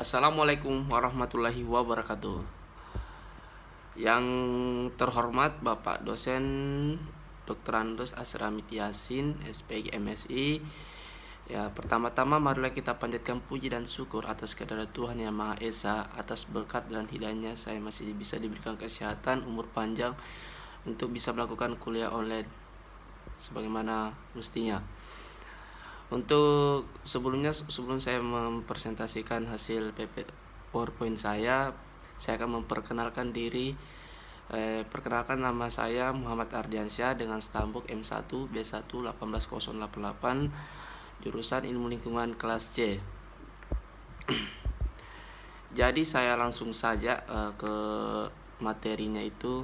Assalamualaikum warahmatullahi wabarakatuh. Yang terhormat Bapak dosen Dr. Andros Asramit Yasin, SPG MSI. Ya, pertama-tama marilah kita panjatkan puji dan syukur atas kehadirat Tuhan Yang Maha Esa, atas berkat dan hidayahnya saya masih bisa diberikan kesehatan, umur panjang untuk bisa melakukan kuliah online sebagaimana mestinya. Untuk sebelum saya mempresentasikan hasil PowerPoint saya akan memperkenalkan diri. Perkenalkan, nama saya Muhammad Ardiansyah dengan stambuk M1 B1 18088, jurusan Ilmu Lingkungan kelas C. Jadi saya langsung saja ke materinya itu.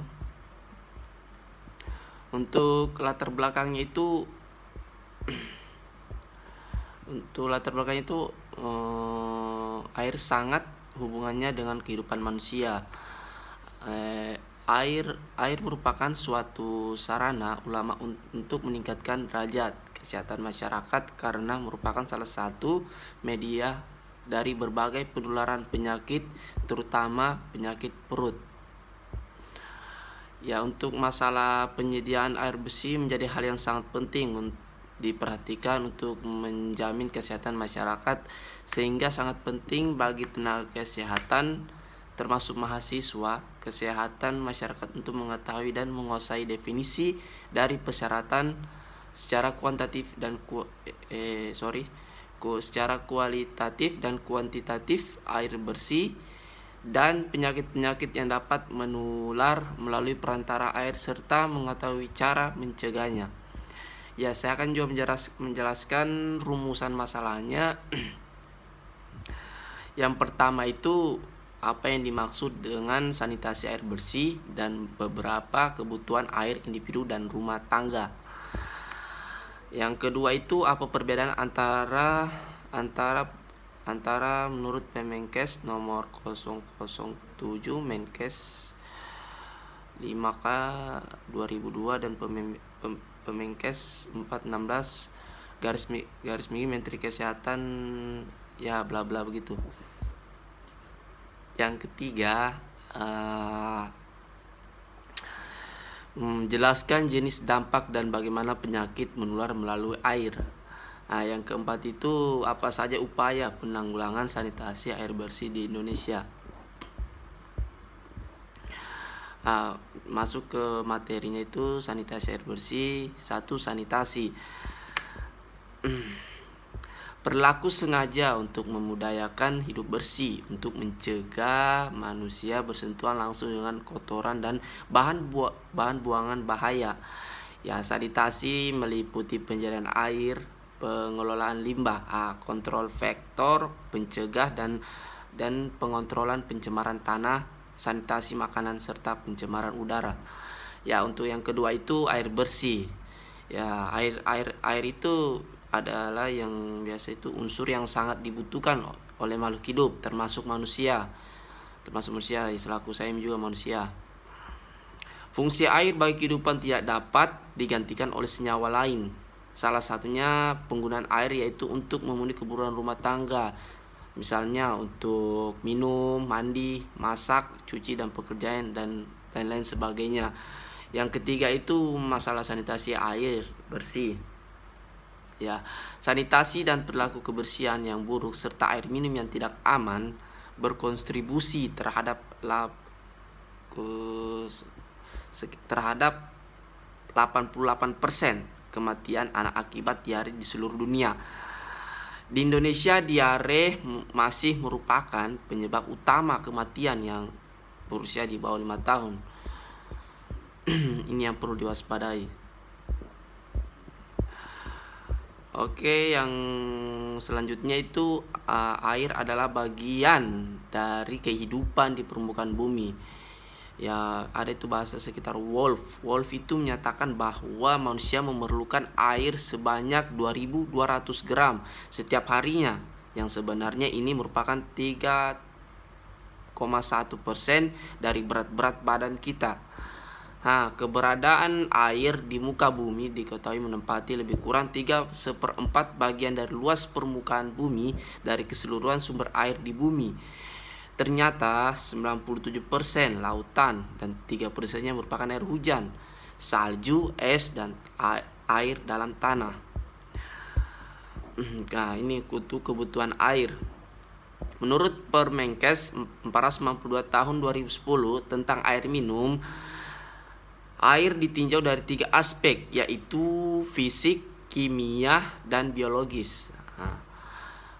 Untuk latar belakangnya itu air sangat hubungannya dengan kehidupan manusia. Air merupakan suatu sarana ulama untuk meningkatkan derajat kesehatan masyarakat karena merupakan salah satu media dari berbagai penularan penyakit, terutama penyakit perut. Ya, untuk masalah penyediaan air bersih menjadi hal yang sangat penting diperhatikan untuk menjamin kesehatan masyarakat, sehingga sangat penting bagi tenaga kesehatan termasuk mahasiswa kesehatan masyarakat untuk mengetahui dan menguasai definisi dari persyaratan secara secara kualitatif dan kuantitatif air bersih dan penyakit-penyakit yang dapat menular melalui perantara air serta mengetahui cara mencegahnya. Ya, saya akan juga menjelaskan rumusan masalahnya. Yang pertama itu apa yang dimaksud dengan sanitasi air bersih dan beberapa kebutuhan air individu dan rumah tangga. Yang kedua itu apa perbedaan antara menurut Permenkes nomor 007 Menkes 5K 2002 dan Permenkes 416 garis miring Menteri Kesehatan, ya bla bla begitu. Yang ketiga, menjelaskan jenis dampak dan bagaimana penyakit menular melalui air. Yang keempat itu apa saja upaya penanggulangan sanitasi air bersih di Indonesia. Masuk ke materinya itu sanitasi air bersih. 1. Sanitasi berlaku sengaja untuk memudayakan hidup bersih, untuk mencegah manusia bersentuhan langsung dengan kotoran dan bahan buangan bahaya. Ya, sanitasi meliputi penjaringan air, pengelolaan limbah, kontrol faktor pencegah dan pengontrolan pencemaran tanah, sanitasi makanan serta pencemaran udara. Ya, untuk yang kedua itu air bersih. Ya, air itu adalah yang biasa itu unsur yang sangat dibutuhkan oleh makhluk hidup termasuk manusia selaku saya juga manusia. Fungsi air bagi kehidupan tidak dapat digantikan oleh senyawa lain. Salah satunya penggunaan air yaitu untuk memenuhi kebutuhan rumah tangga, misalnya untuk minum, mandi, masak, cuci dan pekerjaan dan lain-lain sebagainya. Yang ketiga itu masalah sanitasi air bersih. Ya, sanitasi dan perilaku kebersihan yang buruk serta air minum yang tidak aman berkontribusi terhadap 88% kematian anak akibat diare di seluruh dunia. Di Indonesia, diare masih merupakan penyebab utama kematian yang berusia di bawah 5 tahun. Ini yang perlu diwaspadai. Oke, yang selanjutnya itu air adalah bagian dari kehidupan di permukaan bumi. Ya, ada itu bahasa sekitar Wolf itu menyatakan bahwa manusia memerlukan air sebanyak 2.200 gram setiap harinya, yang sebenarnya ini merupakan 3,1% dari berat badan kita. Keberadaan air di muka bumi diketahui menempati lebih kurang 3/4 bagian dari luas permukaan bumi dari keseluruhan sumber air di bumi. Ternyata 97% lautan dan 3%-nya merupakan air hujan, salju, es, dan air dalam tanah. Nah, ini untuk kebutuhan air. Menurut Permenkes 492 tahun 2010 tentang air minum, air ditinjau dari 3 aspek, yaitu fisik, kimia, dan biologis.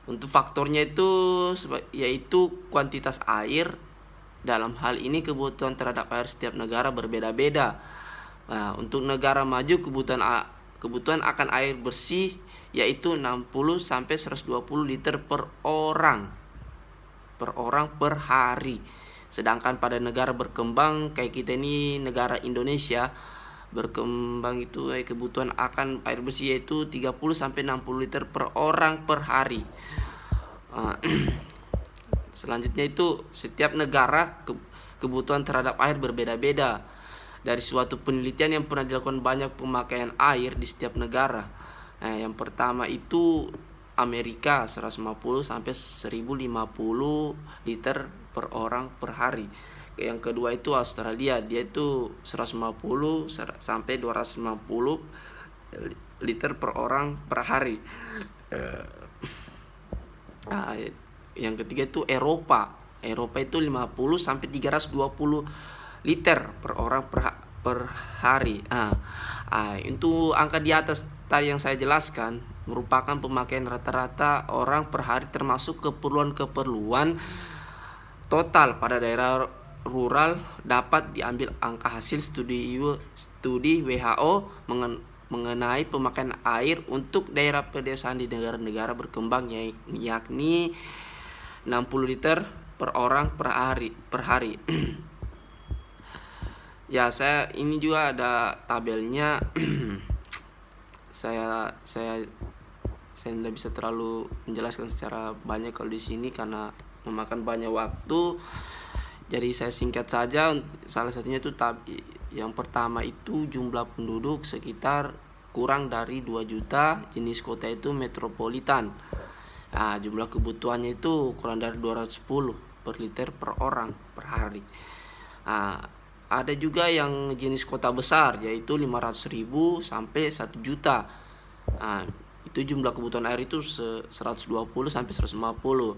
Untuk faktornya itu yaitu kuantitas air. Dalam hal ini kebutuhan terhadap air setiap negara berbeda-beda. Untuk negara maju kebutuhan akan air bersih yaitu 60 sampai 120 liter per orang per hari. Sedangkan pada negara berkembang kayak kita ini, negara Indonesia berkembang itu kebutuhan akan air bersih yaitu 30 sampai 60 liter per orang per hari. Selanjutnya itu setiap negara kebutuhan terhadap air berbeda-beda. Dari suatu penelitian yang pernah dilakukan, banyak pemakaian air di setiap negara. Yang pertama itu Amerika 150 sampai 1050 liter per orang per hari. Yang kedua itu Australia, dia itu 150 sampai 250 liter per orang per hari. Yang ketiga itu Eropa itu 50 sampai 320 liter per orang per hari. Untuk angka di atas tadi yang saya jelaskan merupakan pemakaian rata-rata orang per hari, termasuk keperluan total pada daerah rural. Dapat diambil angka hasil studi WHO mengenai pemakaian air untuk daerah pedesaan di negara-negara berkembang, yakni 60 liter per orang per hari. Ya, saya ini juga ada tabelnya. saya tidak bisa terlalu menjelaskan secara banyak kalau di sini karena memakan banyak waktu. Jadi saya singkat saja. Salah satunya itu yang pertama itu jumlah penduduk sekitar kurang dari 2 juta, jenis kota itu metropolitan. Jumlah kebutuhannya itu kurang dari 210 per liter per orang per hari. Ada juga yang jenis kota besar yaitu 500.000 sampai 1 juta. Itu jumlah kebutuhan air itu 120 sampai 150.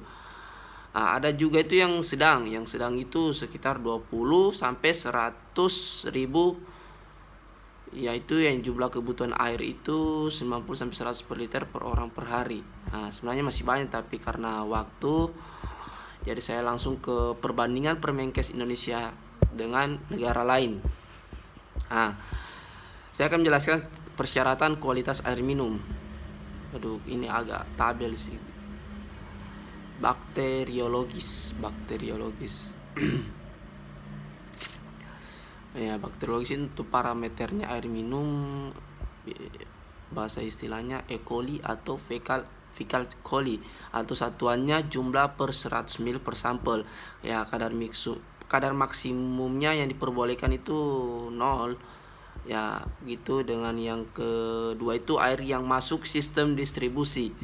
Ada juga itu yang sedang itu sekitar 20 sampai 100.000, yaitu yang jumlah kebutuhan air itu 90 sampai 100 per liter per orang per hari. Sebenarnya masih banyak, tapi karena waktu jadi saya langsung ke perbandingan Permenkes Indonesia dengan negara lain. Saya akan menjelaskan persyaratan kualitas air minum. Ini agak tabel sih. Bakteriologis. Bakteriologis itu parameternya air minum, bahasa istilahnya E. coli atau fecal coli, atau satuannya jumlah per 100 ml per sampel. Kadar maksimumnya yang diperbolehkan itu 0. Gitu. Dengan yang kedua itu air yang masuk sistem distribusi.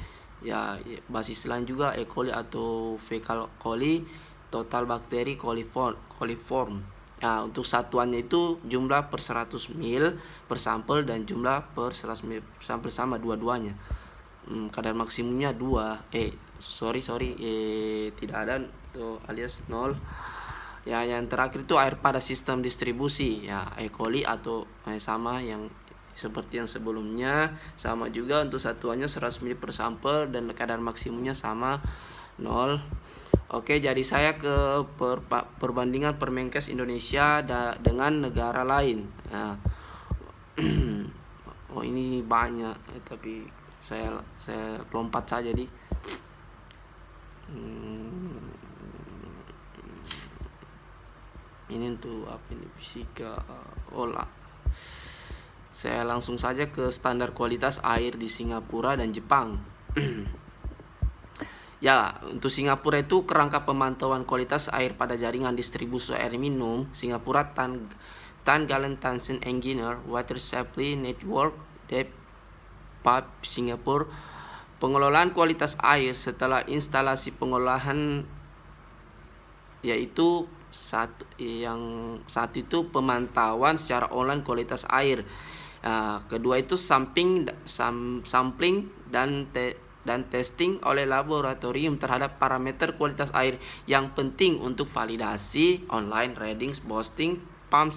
Bahasa istilahnya juga E. coli atau fecal coli, total bakteri coliform. Untuk satuannya itu jumlah per 100 ml per sampel dan jumlah per 100 ml per sampel, sama dua-duanya. Kadar maksimumnya 2. Tidak ada itu alias 0. Yang terakhir itu air pada sistem distribusi, E. coli atau sama yang seperti yang sebelumnya, sama juga untuk satuannya 100 ml per sampel dan kadar maksimumnya sama 0. Oke, jadi saya ke perbandingan Permenkes Indonesia dengan negara lain. Ini banyak, tapi saya lompat saja di ini untuk fisika. Saya langsung saja ke standar kualitas air di Singapura dan Jepang. Untuk Singapura itu kerangka pemantauan kualitas air pada jaringan distribusi air minum Singapura Tan Gallen Tansen Engineer Water Supply Network DEPAP Singapura, pengelolaan kualitas air setelah instalasi pengolahan yaitu satu itu pemantauan secara online kualitas air. Kedua itu sampling dan testing oleh laboratorium terhadap parameter kualitas air yang penting untuk validasi online readings boosting pump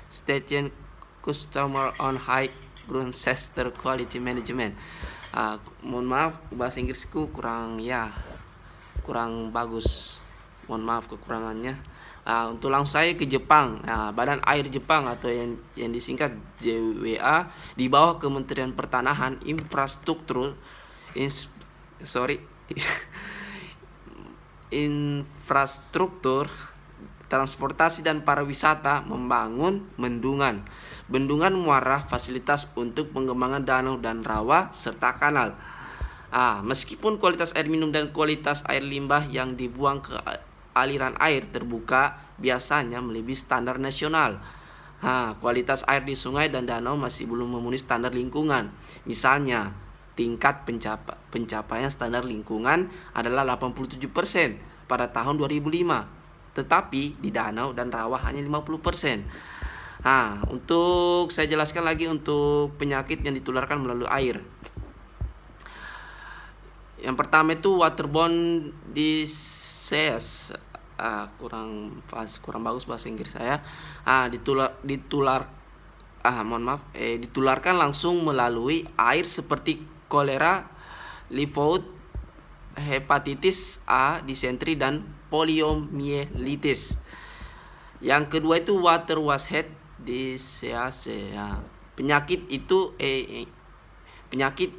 station customer on high groundwater quality management. Mohon maaf bahasa Inggrisku kurang bagus. Mohon maaf kekurangannya. Untuk langsung saya ke Jepang. Badan Air Jepang atau yang disingkat JWA di bawah Kementerian Pertanahan, Infrastruktur Transportasi dan Pariwisata membangun bendungan muara, fasilitas untuk pengembangan danau dan rawa serta kanal. Meskipun kualitas air minum dan kualitas air limbah yang dibuang ke aliran air terbuka biasanya melebihi standar nasional. Kualitas air di sungai dan danau masih belum memenuhi standar lingkungan. Misalnya, tingkat pencapaian standar lingkungan adalah 87% pada tahun 2005, tetapi di danau dan rawa hanya 50%. Untuk saya jelaskan lagi untuk penyakit yang ditularkan melalui air. Yang pertama itu waterborne disease. Kurang bagus bahasa Inggris saya. Ditularkan langsung melalui air seperti kolera, lifoid, hepatitis A, disentri dan poliomyelitis. Yang kedua itu water washed disease. Penyakit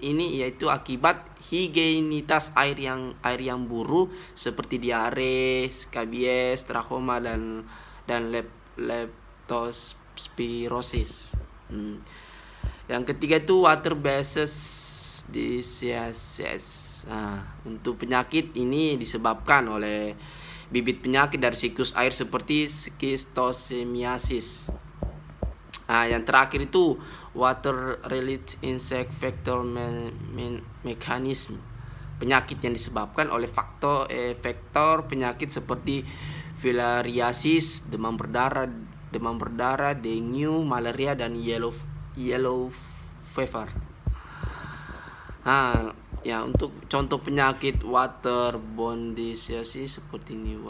ini yaitu akibat higienitas air yang buruk seperti diare, skabies, trachoma dan leptospirosis. Yang ketiga itu water based diseases. Untuk penyakit ini disebabkan oleh bibit penyakit dari siklus air seperti schistosemiasis. Yang terakhir itu water related insect vector mechanism. Penyakit yang disebabkan oleh faktor penyakit seperti filariasis, demam berdarah, dengue, malaria dan yellow fever. Untuk contoh penyakit waterborne disease seperti ini.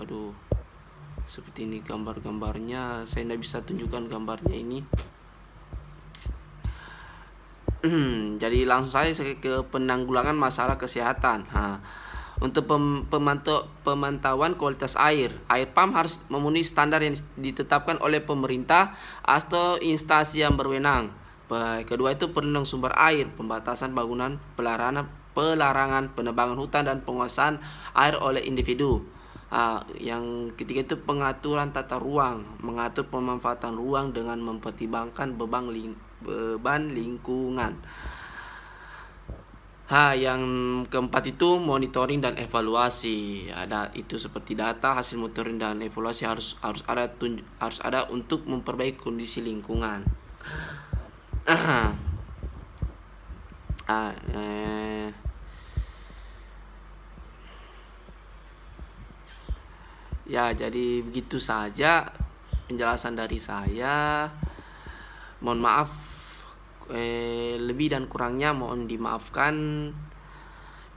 Seperti ini gambarnya, saya tidak bisa tunjukkan gambarnya ini. Jadi langsung saja ke penanggulangan masalah kesehatan. Untuk pemantauan kualitas air pam harus memenuhi standar yang ditetapkan oleh pemerintah atau instansi yang berwenang. Kedua itu perlindungan sumber air, pembatasan bangunan, pelarangan penebangan hutan dan penguasaan air oleh individu. Yang ketiga itu pengaturan tata ruang, mengatur pemanfaatan ruang dengan mempertimbangkan beban lingkungan. Yang keempat itu monitoring dan evaluasi. Ada itu seperti data hasil monitoring dan evaluasi harus ada untuk memperbaiki kondisi lingkungan. Jadi begitu saja penjelasan dari saya. Mohon maaf lebih dan kurangnya mohon dimaafkan.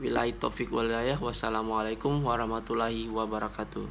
Billahi taufik wal hidayah. Wassalamualaikum warahmatullahi wabarakatuh.